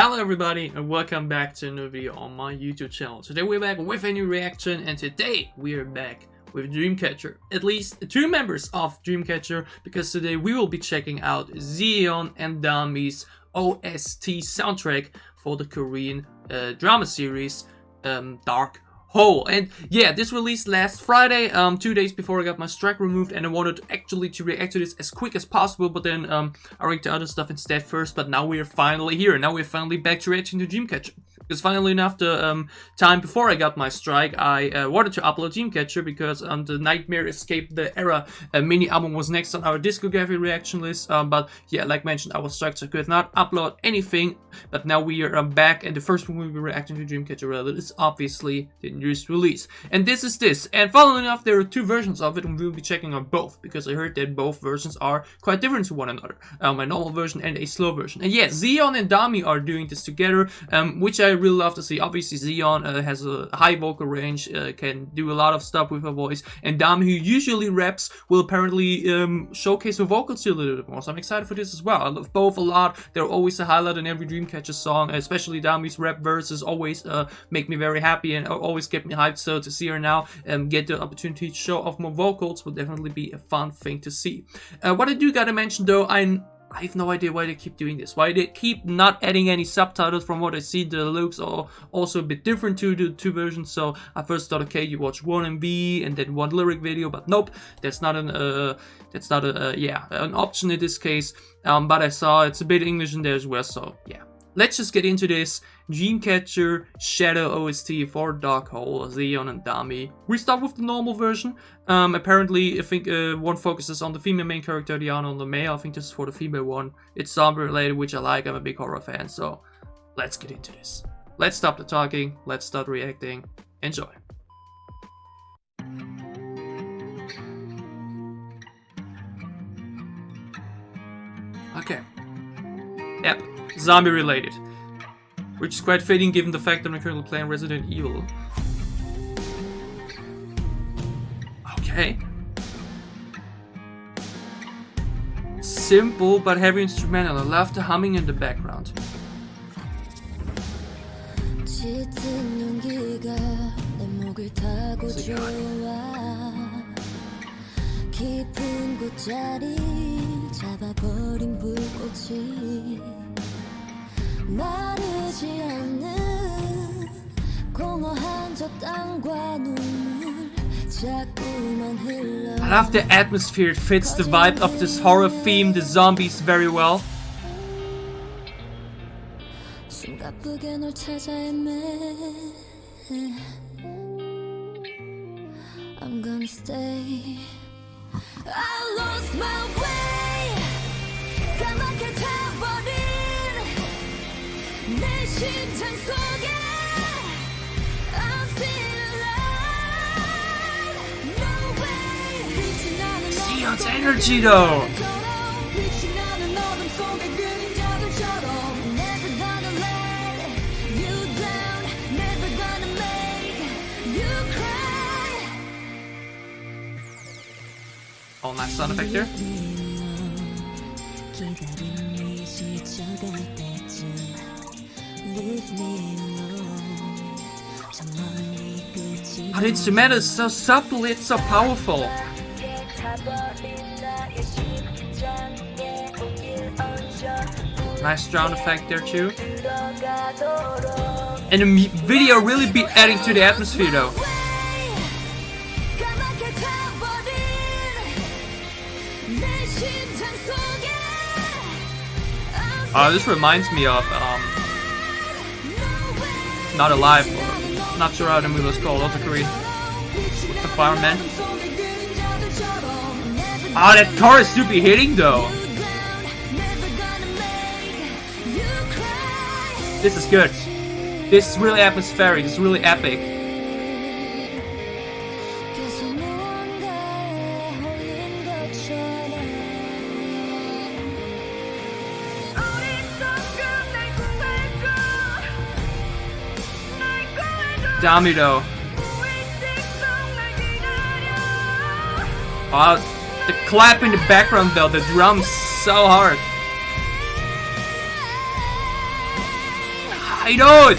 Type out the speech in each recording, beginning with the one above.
Hello everybody and welcome back to a new video on my YouTube channel. Today we're back with a new reaction and today we're back with Dreamcatcher. At least two members of Dreamcatcher, because today we will be checking out Siyeon Dami's OST soundtrack for the Korean drama series Dark Hole. And yeah, this released last Friday, 2 days before I got my strike removed, and I wanted actually to react to this as quick as possible, but then I reacted to other stuff instead first. But now we're finally here. Now we're finally back to reacting to Dreamcatcher. Because finally enough, the time before I got my strike, I wanted to upload Dreamcatcher because the Nightmare Escape the Era mini album was next on our discography reaction list. But yeah, like mentioned, I was struck, so I could not upload anything. But now we are back, and the first one we'll be reacting to Dreamcatcher related is obviously the newest release. And this is this. And funnily enough, there are two versions of it, and we'll be checking on both, because I heard that both versions are quite different to one another. A normal version and a slow version. And yeah, Siyeon and Dami are doing this together, which I really love to see. Obviously, Siyeon has a high vocal range, can do a lot of stuff with her voice, and Dami, who usually raps, will apparently showcase her vocals a little bit more. So I'm excited for this as well. I love both a lot. They're always a highlight in every Dreamcatcher song, especially Dami's rap verses always make me very happy and always get me hyped. So to see her now get the opportunity to show off more vocals will definitely be a fun thing to see. What I do gotta mention though, I have no idea why they keep doing this. Why they keep not adding any subtitles. From what I see, the looks are also a bit different to the two versions. So I first thought, okay, you watch one MV and then one lyric video, but nope, that's not an option in this case. But I saw it's a bit English in there as well. So yeah, let's just get into this. Dreamcatcher Shadow OST for Dark Hole, Siyeon and Dami. We start with the normal version. Apparently, I think one focuses on the female main character, the other on the male. I think this is for the female one. It's zombie related, which I like. I'm a big horror fan, so let's get into this. Let's stop the talking. Let's start reacting. Enjoy. Okay. Yep, zombie related. Which is quite fitting given the fact that I'm currently playing Resident Evil. Okay. Simple but heavy instrumental. I love the humming in the background. I love the atmosphere, it fits the vibe of this horror theme, the zombies, very well. I'm gonna stay. I lost my way. 내 심장 속에 I'm still alive. No way. Siyeon's energy though. Oh, nice sound effect there. But the instrumental is so subtle, it's so powerful. Nice sound effect there too. And the video really be adding to the atmosphere though. This reminds me of Not Alive, or not sure how the movie was called, also Korean. The Fireman. That chorus should be hitting though. This is good. This is really atmospheric, it's really epic. Dami though. Oh, the clap in the background though, the drums so hard. I don't.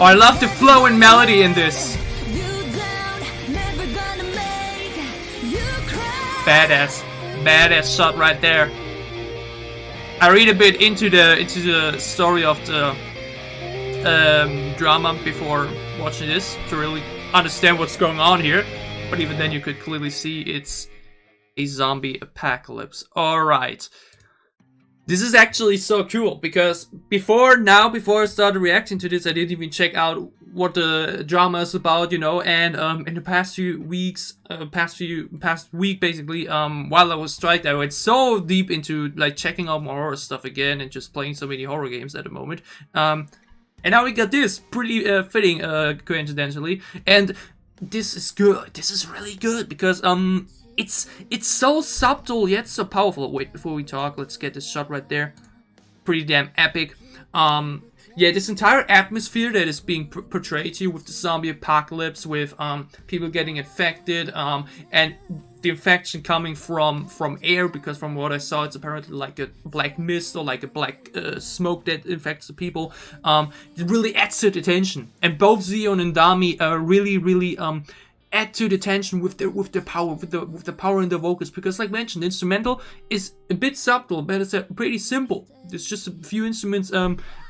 Oh, I love the flow and melody in this. Badass shot right there. I read a bit into the story of the drama before watching this to really understand what's going on here. But even then, you could clearly see it's a zombie apocalypse. All right. This is actually so cool because before I started reacting to this, I didn't even check out what the drama is about, you know. And in the past few weeks, past week basically, while I was striked, I went so deep into like checking out more horror stuff again and just playing so many horror games at the moment. And now we got this pretty fitting, coincidentally, and this is good. This is really good because it's so subtle yet so powerful. Wait, before we talk, let's get this shot right there. Pretty damn epic. Yeah, this entire atmosphere that is being portrayed here with the zombie apocalypse, with people getting infected, and the infection coming from air, because from what I saw, it's apparently like a black mist or like a black smoke that infects the people. It really adds to the tension, and both Siyeon and Dami really add to the tension with the power in the vocals, because like mentioned, the instrumental is a bit subtle, but it's pretty simple. There's just a few instruments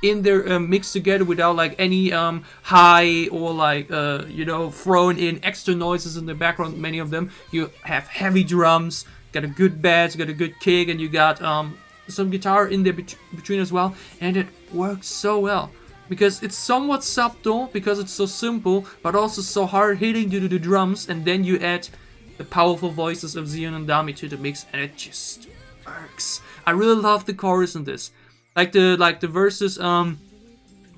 in there mixed together without like any high or like you know, thrown in extra noises in the background. Many of them, you have heavy drums, got a good bass, got a good kick, and you got some guitar in there between as well, and it works so well. Because it's somewhat subtle, because it's so simple, but also so hard hitting due to the drums, and then you add the powerful voices of Siyeon and Dami to the mix, and it just works. I really love the chorus in this. Like the verses are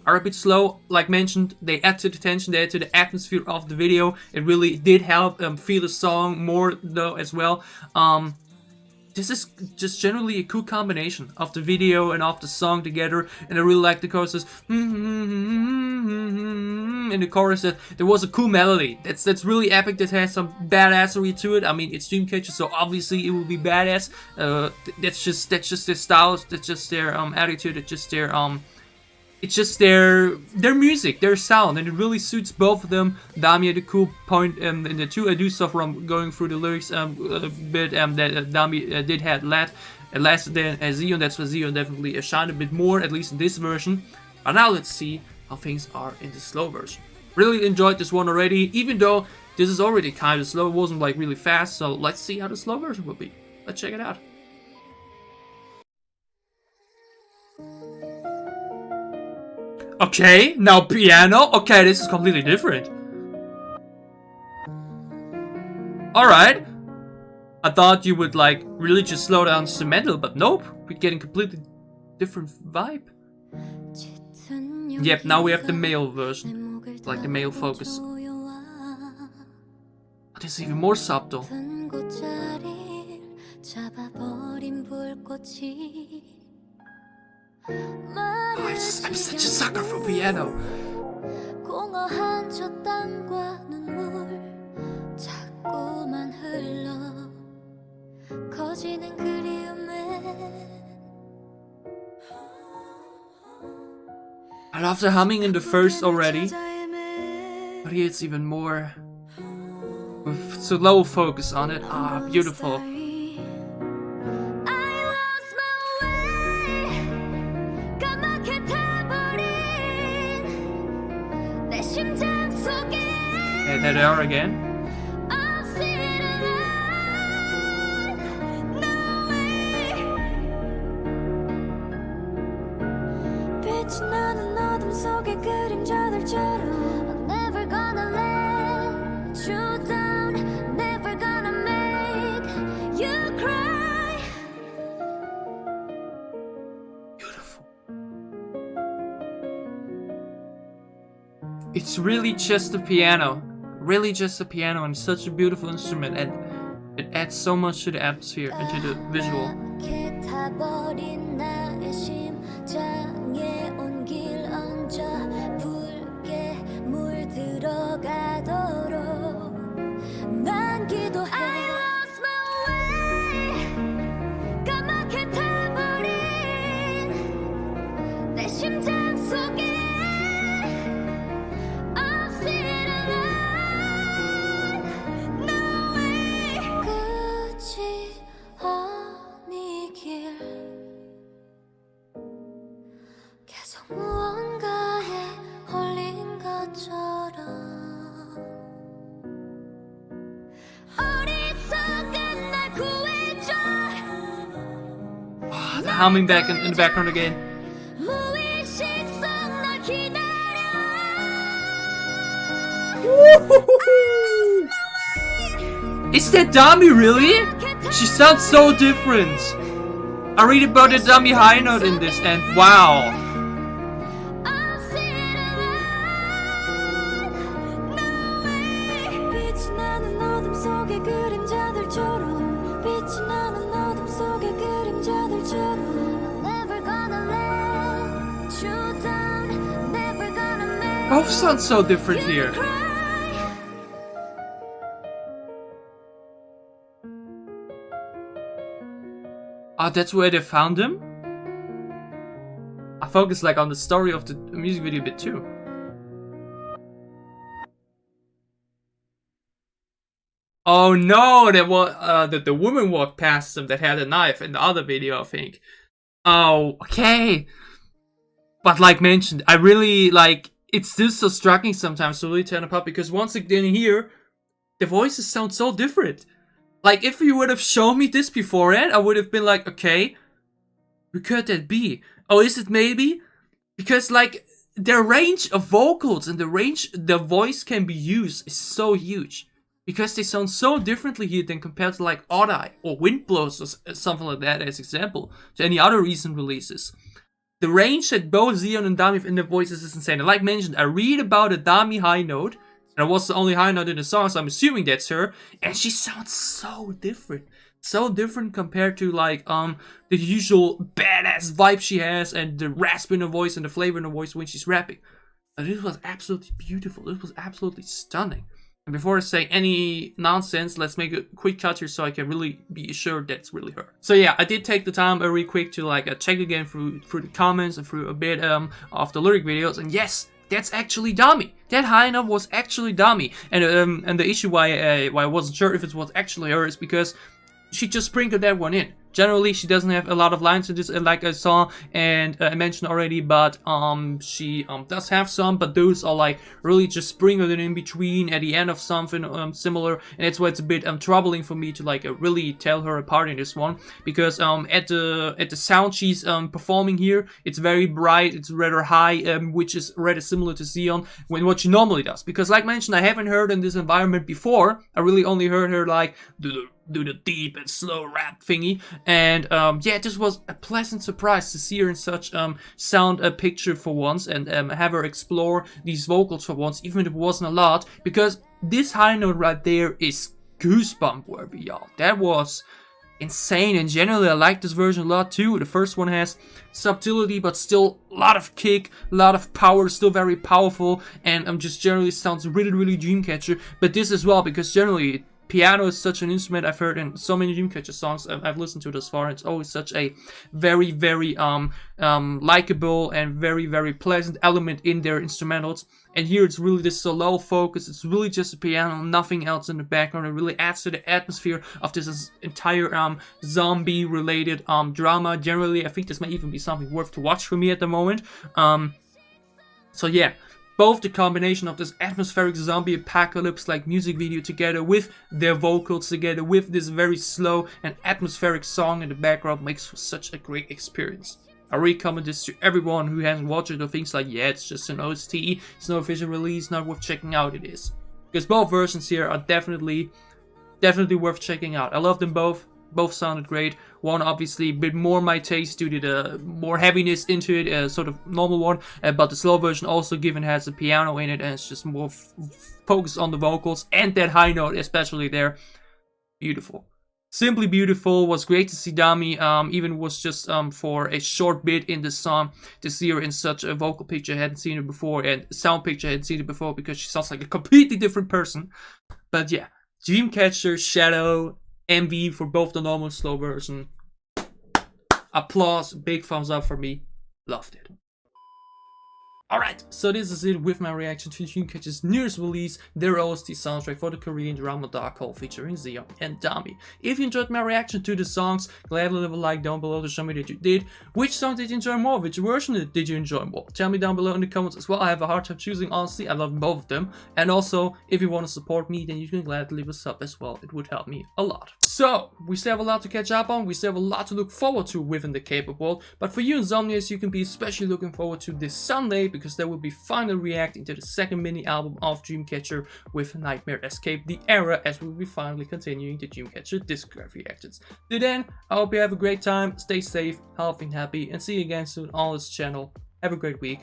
a bit slow, like mentioned. They add to the tension, they add to the atmosphere of the video. It really did help feel the song more though as well. This is just generally a cool combination of the video and of the song together, and I really like the choruses. In the chorus, that there was a cool melody. That's really epic. That has some badassery to it. I mean, it's Dreamcatcher, so obviously it will be badass. That's just their style. That's just their attitude. It's just their music, their sound, and it really suits both of them. Dami had a cool point in the two I do stuff from going through the lyrics a bit that Dami did had less than Siyeon. That's why Siyeon definitely shined a bit more, at least in this version. But now let's see how things are in the slow version. Really enjoyed this one already, even though this is already kind of slow. It wasn't like really fast, so let's see how the slow version will be. Let's check it out. Okay, now piano. Okay, this is completely different. Alright. I thought you would like really just slow down instrumental, but nope. We're getting completely different vibe. Yep, now we have the male version. Like the male focus. Oh, this is even more subtle. Oh, I'm such a sucker for piano. I love the humming in the first already, but here it's even more with slow focus on it. Ah, beautiful. Okay, there they are again. Beautiful. It's really just the piano. Really just a piano, and such a beautiful instrument, and it adds so much to the atmosphere and to the visual. 들어가도록 난 기도해 I lost my way 까맣게 타버린 내 심장 속에 I'm still alive No way 끝이 아니길 계속 무언가에 홀린 것처럼 어리석은 날 구해줘 The humming back in the background again. 무의식 속 널 기다려 Is that Dami really? She sounds so different. I read about the Dami high note in this and wow. I'm still alive No way 빛이 나는 어둠 속의 그림자들처럼 빛이 나는 어둠 속의 그림자들처럼 Never gonna let you down Never gonna make Both sound so different you here. cry That's where they found him? I focus like on the story of the music video a bit too. Oh no, that was the woman walked past them that had a knife in the other video, I think. Oh, okay. But like mentioned, I really like it's still so striking sometimes to really turn apart because once again here, the voices sound so different. Like if you would have shown me this beforehand, I would have been like, okay, who could that be? Oh, is it maybe? Because like their range of vocals and the range the voice can be used is so huge. Because they sound so differently here than compared to like Odd Eye or Wind Blows or something like that as example to any other recent releases. The range that both Siyeon and Dami have in their voices is insane. And like mentioned, I read about a Dami high note. And it was the only high note in the song, so I'm assuming that's her. And she sounds so different. So different compared to like the usual badass vibe she has and the rasp in her voice and the flavor in her voice when she's rapping. But this was absolutely beautiful. This was absolutely stunning. And before I say any nonsense, let's make a quick cut here so I can really be sure that's really her. So yeah, I did take the time really quick to like check again through the comments and through a bit of the lyric videos. And yes, that's actually Dami. That high note was actually Dami. And the issue why I wasn't sure if it was actually her is because she just sprinkled that one in. Generally, she doesn't have a lot of lines in this, like I saw and I mentioned already, but she does have some, but those are like really just sprinkled in between at the end of something similar, and that's why it's a bit troubling for me to like really tell her apart in this one, because at the sound she's performing here, it's very bright, it's rather high, which is rather similar to Siyeon when what she normally does. Because like mentioned, I haven't heard in this environment before. I really only heard her like do the deep and slow rap thingy, and yeah, this was a pleasant surprise to see her in such sound picture for once, and have her explore these vocals for once, even if it wasn't a lot, because this high note right there is goosebump worthy, y'all. That was insane, and generally I like this version a lot too. The first one has subtlety but still a lot of kick, a lot of power, still very powerful, and just generally sounds really Dreamcatcher. But this as well, because generally piano is such an instrument I've heard in so many Dreamcatcher songs I've listened to thus far. It's always such a very likable and very pleasant element in their instrumentals. And here it's really just so low focus. It's really just a piano, nothing else in the background. It really adds to the atmosphere of this entire zombie related drama. Generally, I think this might even be something worth to watch for me at the moment. So yeah. Both the combination of this atmospheric zombie apocalypse like music video together with their vocals together with this very slow and atmospheric song in the background makes for such a great experience. I recommend this to everyone who hasn't watched it or thinks like, yeah, it's just an OST, it's no official release, not worth checking out. It is. Because both versions here are definitely worth checking out. I love them both. Both sounded great. One obviously a bit more my taste due to the more heaviness into it, sort of normal one, but the slow version also given has a piano in it and it's just more focused on the vocals and that high note especially there. Beautiful. Simply beautiful. Was great to see Dami. Even was just for a short bit in the song to see her in such a vocal picture. I hadn't seen her before, and sound picture I hadn't seen her before because she sounds like a completely different person. But yeah, Dreamcatcher, Shadow, MV for both the normal and slow version. Applause, big thumbs up for me. Loved it. Alright, so this is it with my reaction to Dreamcatcher's newest release, their OST soundtrack for the Korean drama Dark Hole featuring Siyeon and Dami. If you enjoyed my reaction to the songs, gladly leave a like down below to show me that you did. Which song did you enjoy more? Which version did you enjoy more? Tell me down below in the comments as well. I have a hard time choosing, honestly. I love both of them. And also, if you want to support me, then you can gladly leave a sub as well. It would help me a lot. So, we still have a lot to catch up on. We still have a lot to look forward to within the K-pop world. But for you insomniacs, you can be especially looking forward to this Sunday, because there will be finally reacting to the second mini album of Dreamcatcher with Nightmare Escape the Era, as we will be finally continuing the Dreamcatcher discography reactions. Till then, I hope you have a great time, stay safe, healthy and happy, and see you again soon on this channel. Have a great week.